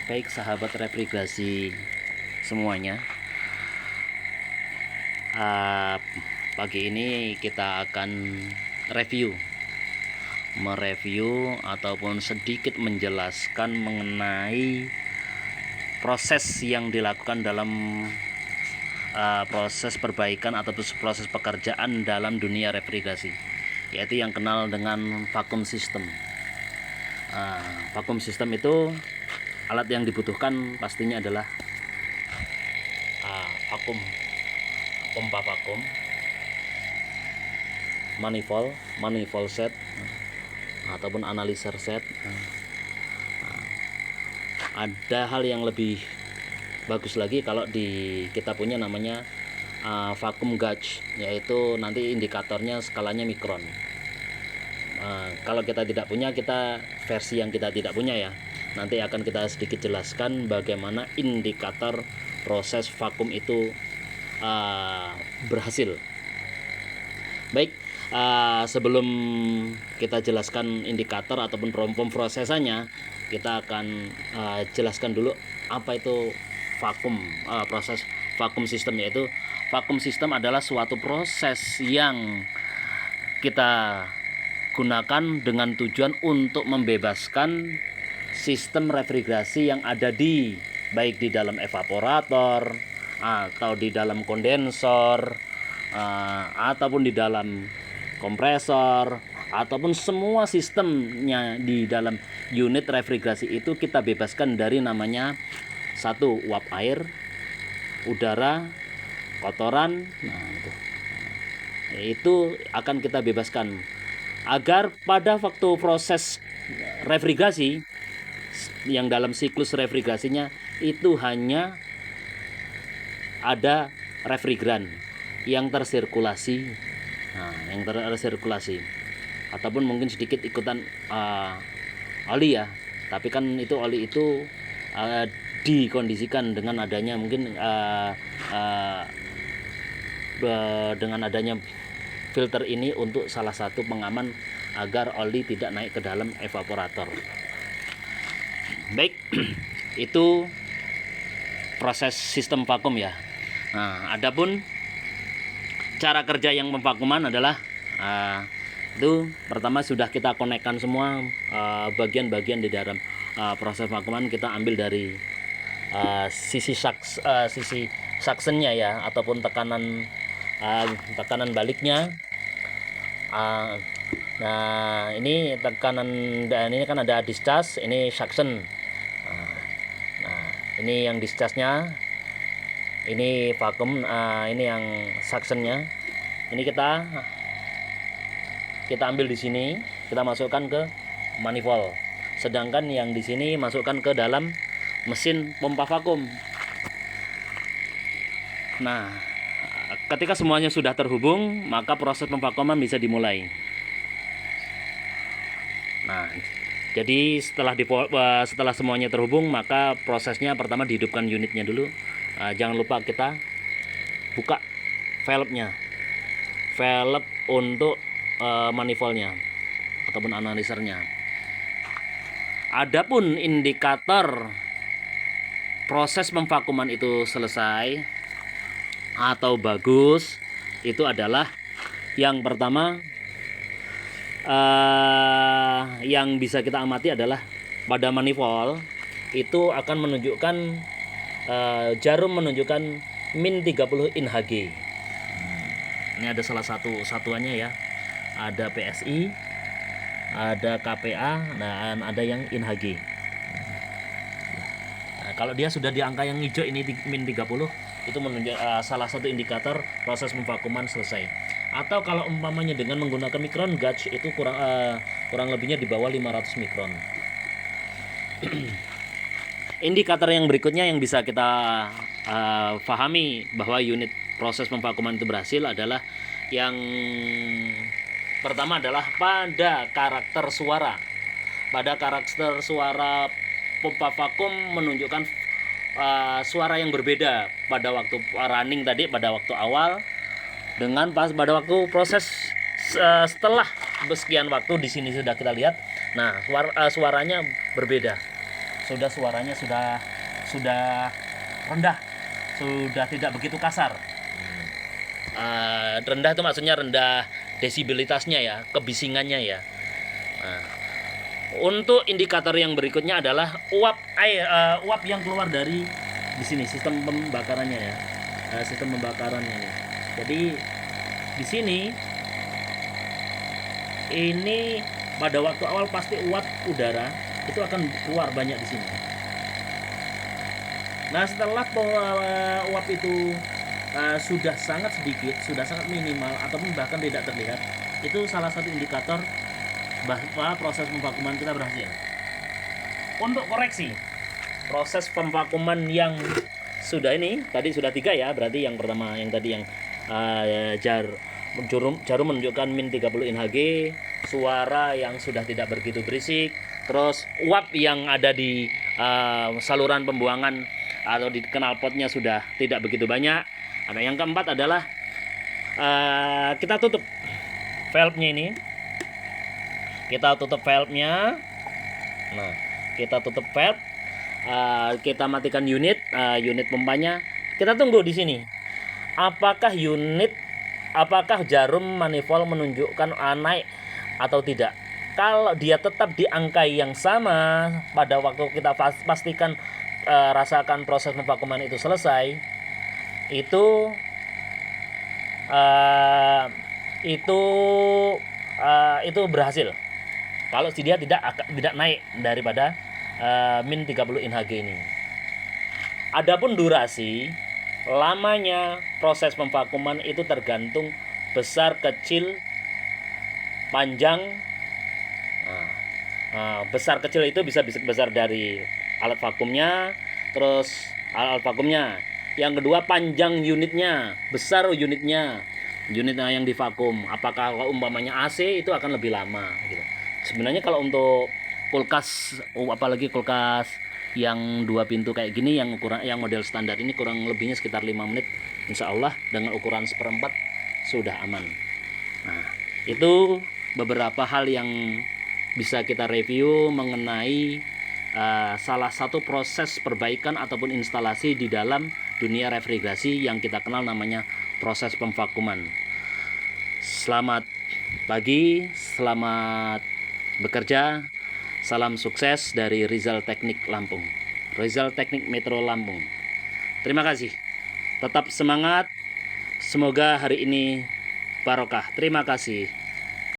Baik sahabat refrigerasi semuanya, pagi ini kita akan mereview ataupun sedikit menjelaskan mengenai proses yang dilakukan dalam proses perbaikan atau proses pekerjaan dalam dunia refrigerasi, yaitu yang kenal dengan vacuum system. Vacuum system itu alat yang dibutuhkan pastinya adalah vakum, pompa vakum, manifold set ataupun analyzer set. Ada hal yang lebih bagus lagi kalau kita punya namanya vacuum gauge, yaitu nanti indikatornya skalanya mikron. Kalau kita tidak punya, kita versi yang kita tidak punya ya, nanti akan kita sedikit jelaskan bagaimana indikator proses vakum itu berhasil. Baik, sebelum kita jelaskan indikator ataupun pemrosesannya, kita akan jelaskan dulu apa itu vakum, proses vakum system. Yaitu vakum system adalah suatu proses yang kita gunakan dengan tujuan untuk membebaskan sistem refrigerasi yang ada baik di dalam evaporator atau di dalam kondensor ataupun di dalam kompresor ataupun semua sistemnya di dalam unit refrigerasi itu kita bebaskan dari namanya satu, uap air, udara, kotoran. Itu akan kita bebaskan agar pada waktu proses refrigerasi yang dalam siklus refrigerasinya itu hanya ada refrigeran yang tersirkulasi, ataupun mungkin sedikit ikutan oli ya, tapi kan itu oli itu dikondisikan dengan adanya mungkin dengan adanya filter ini untuk salah satu pengaman agar oli tidak naik ke dalam evaporator. Baik, itu proses sistem vakum ya. Adapun cara kerja yang pemvakuman adalah itu pertama sudah kita konekkan semua bagian-bagian di dalam proses vakuman. Kita ambil dari sisi suctionnya ya, ataupun tekanan baliknya. Nah, ini tekanan, dan ini kan ada discharge, ini suction. Nah, ini yang discharge-nya, ini vakum, ini yang suction-nya. Ini kita ambil di sini, kita masukkan ke manifold. Sedangkan yang di sini masukkan ke dalam mesin pompa vakum. Nah, ketika semuanya sudah terhubung, maka proses pemvakuman bisa dimulai. Nah, jadi setelah semuanya terhubung, maka prosesnya pertama dihidupkan unitnya dulu. Jangan lupa kita buka valve-nya, valve untuk manifoldnya ataupun analyzernya. Adapun indikator proses pemvakuman itu selesai atau bagus, itu adalah yang pertama yang bisa kita amati adalah pada manifold itu akan menunjukkan jarum menunjukkan min 30 in Hg. Ini ada salah satu satuannya ya, ada PSI, ada KPA, dan ada yang in Hg. Nah, kalau dia sudah di angka yang hijau ini min 30, itu menunjuk salah satu indikator proses pemvakuman selesai. Atau kalau umpamanya dengan menggunakan mikron gauge, itu kurang lebihnya di bawah 500 mikron. Indikator yang berikutnya yang bisa kita pahami bahwa unit proses pemvakuman itu berhasil adalah yang pertama adalah pada karakter suara. Pada karakter suara pompa vakum menunjukkan suara yang berbeda pada waktu running tadi, pada waktu awal, dengan pada waktu proses setelah sekian waktu. Di sini sudah kita lihat. Nah, suaranya berbeda. suaranya sudah rendah, sudah tidak begitu kasar. Rendah itu maksudnya rendah desibelitasnya ya, kebisingannya ya. Nah, untuk indikator yang berikutnya adalah uap air, uap yang keluar dari di sini, sistem pembakarannya ya, sistem pembakarannya nih. Jadi di sini ini pada waktu awal pasti uap udara itu akan keluar banyak di sini. Nah, setelah uap itu sudah sangat sedikit, sudah sangat minimal ataupun bahkan tidak terlihat, itu salah satu indikator bahwa proses pemvakuman kita berhasil. Untuk koreksi proses pemvakuman yang sudah ini tadi sudah 3 ya, berarti yang pertama yang tadi yang jarum menunjukkan min 30 InHG, suara yang sudah tidak begitu berisik, terus uap yang ada di saluran pembuangan atau di knalpotnya sudah tidak begitu banyak. Nah, yang keempat adalah kita tutup valve-nya ini. Kita tutup valve-nya. Nah, kita tutup valve. Kita matikan unit pompanya. Kita tunggu di sini. Apakah jarum manifold menunjukkan naik atau tidak? Kalau dia tetap di angka yang sama pada waktu kita pastikan rasakan proses pemvakuman itu selesai, itu berhasil. Kalau dia tidak naik daripada min 30 InHG ini. Adapun durasi lamanya proses pemvakuman itu tergantung besar, kecil, panjang. Besar kecil itu bisa besar dari alat vakumnya, terus alat vakumnya. Yang kedua, panjang unitnya, besar unitnya yang divakum. Apakah kalau umpamanya AC itu akan lebih lama gitu. Sebenarnya kalau untuk kulkas, apalagi kulkas yang 2 pintu kayak gini, yang ukuran yang model standar ini kurang lebihnya sekitar 5 menit, insya Allah dengan ukuran 1/4 sudah aman. Nah, itu beberapa hal yang bisa kita review mengenai salah satu proses perbaikan ataupun instalasi di dalam dunia refrigerasi yang kita kenal namanya proses pemvakuman. Selamat pagi, selamat bekerja, salam sukses dari Rizal Teknik Lampung, Rizal Teknik Metro Lampung. Terima kasih, tetap semangat, semoga hari ini barokah. Terima kasih.